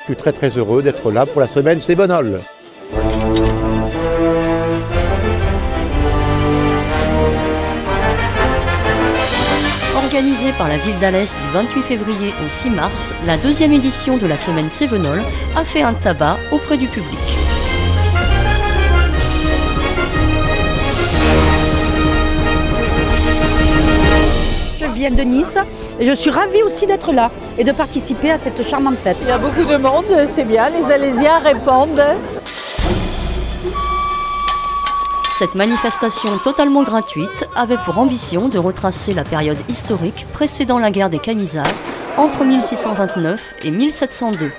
Je suis très heureux d'être là pour la semaine Sévenol. Organisée par la ville d'Alès du 28 février au 6 mars, la deuxième édition de la semaine Sévenol a fait un tabac auprès du public. Je viens de Nice et je suis ravie aussi d'être là et de participer à cette charmante fête. Il y a beaucoup de monde, c'est bien, les Alésiens répondent. Cette manifestation totalement gratuite avait pour ambition de retracer la période historique précédant la guerre des Camisards entre 1629 et 1702.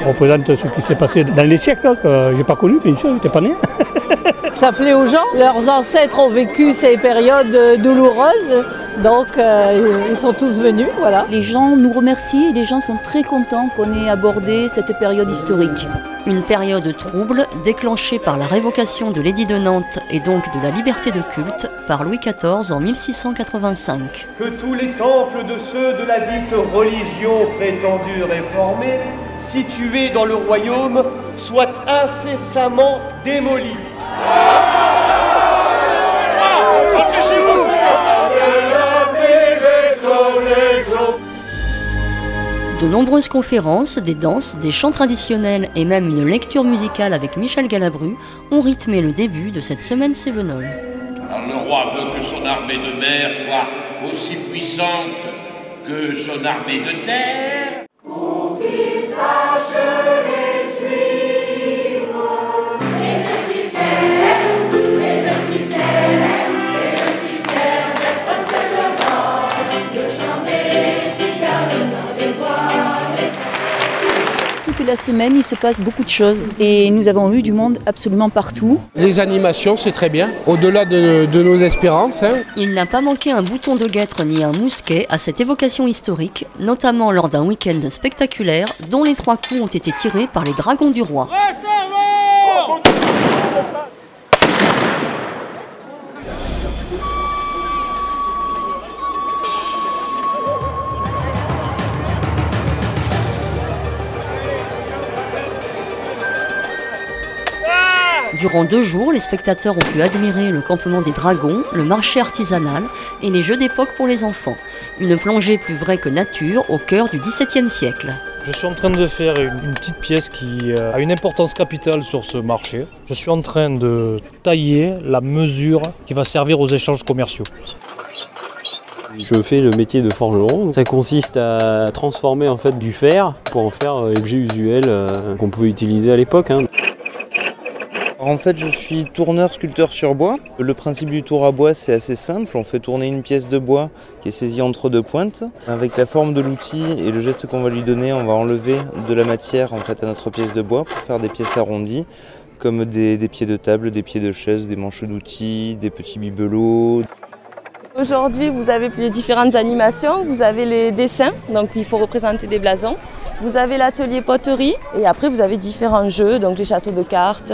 On représente ce qui s'est passé dans les siècles, que je n'ai pas connu, bien sûr, je n'étais pas né. Ça plaît aux gens. Leurs ancêtres ont vécu ces périodes douloureuses, donc ils sont tous venus, voilà. Les gens nous remercient et les gens sont très contents qu'on ait abordé cette période historique. Une période trouble déclenchée par la révocation de l'édit de Nantes et donc de la liberté de culte par Louis XIV en 1685. Que tous les temples de ceux de la dite religion prétendue réformée, situés dans le royaume, soient incessamment démolis. Rentrez chez vous! De nombreuses conférences, des danses, des chants traditionnels et même une lecture musicale avec Michel Galabru ont rythmé le début de cette semaine Sévenol. Le roi veut que son armée de mer soit aussi puissante que son armée de terre. Pour qu'il sache les suivre. Et je suis fier, et je suis fier, et je suis fier d'être seulement, de chanter si calme dans les bois. Toute la semaine, il se passe beaucoup de choses et nous avons eu du monde absolument partout. Les animations, c'est très bien, au-delà de nos espérances. Il n'a pas manqué un bouton de guêtre ni un mousquet à cette évocation historique, notamment lors d'un week-end spectaculaire dont les 3 coups ont été tirés par les dragons du roi. Durant 2 jours, les spectateurs ont pu admirer le campement des dragons, le marché artisanal et les jeux d'époque pour les enfants. Une plongée plus vraie que nature au cœur du XVIIe siècle. Je suis en train de faire une petite pièce qui a une importance capitale sur ce marché. Je suis en train de tailler la mesure qui va servir aux échanges commerciaux. Je fais le métier de forgeron. Ça consiste à transformer en fait du fer pour en faire l'objet usuel qu'on pouvait utiliser à l'époque. En fait, je suis tourneur sculpteur sur bois. Le principe du tour à bois, c'est assez simple. On fait tourner une pièce de bois qui est saisie entre 2 pointes. Avec la forme de l'outil et le geste qu'on va lui donner, on va enlever de la matière en fait, à notre pièce de bois pour faire des pièces arrondies, comme des pieds de table, des pieds de chaise, des manches d'outils, des petits bibelots. Aujourd'hui, vous avez les différentes animations, vous avez les dessins, donc il faut représenter des blasons. Vous avez l'atelier poterie et après vous avez différents jeux, donc les châteaux de cartes,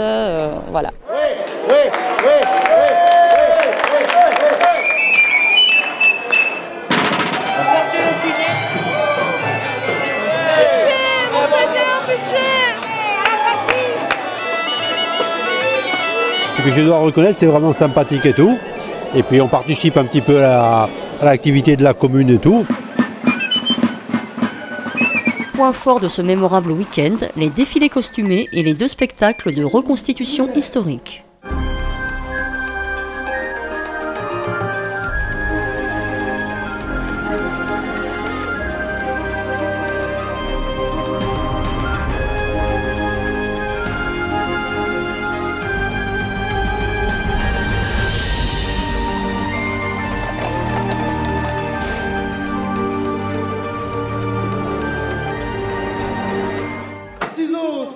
voilà. Ce que je dois reconnaître, c'est vraiment sympathique et tout. Et puis on participe un petit peu à l'activité de la commune et tout. Point fort de ce mémorable week-end, les défilés costumés et les 2 spectacles de reconstitution historique.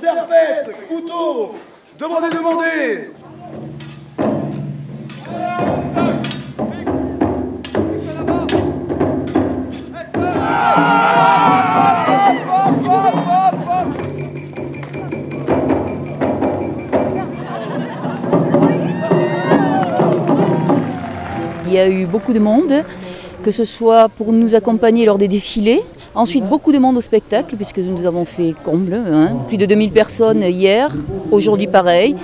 Serpette, couteau, demandez. Il y a eu beaucoup de monde, que ce soit pour nous accompagner lors des défilés, Ensuite, beaucoup de monde au spectacle, puisque nous avons fait comble, hein. Plus de 2000 personnes hier, aujourd'hui pareil.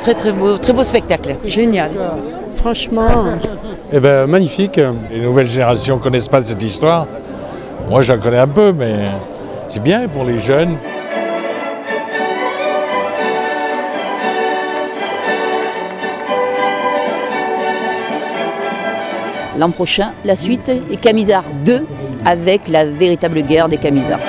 Très beau spectacle. Génial, franchement. Eh ben, magnifique. Les nouvelles générations ne connaissent pas cette histoire. Moi, j'en connais un peu, mais c'est bien pour les jeunes. L'an prochain, la suite est Camisards 2 avec la véritable guerre des Camisards.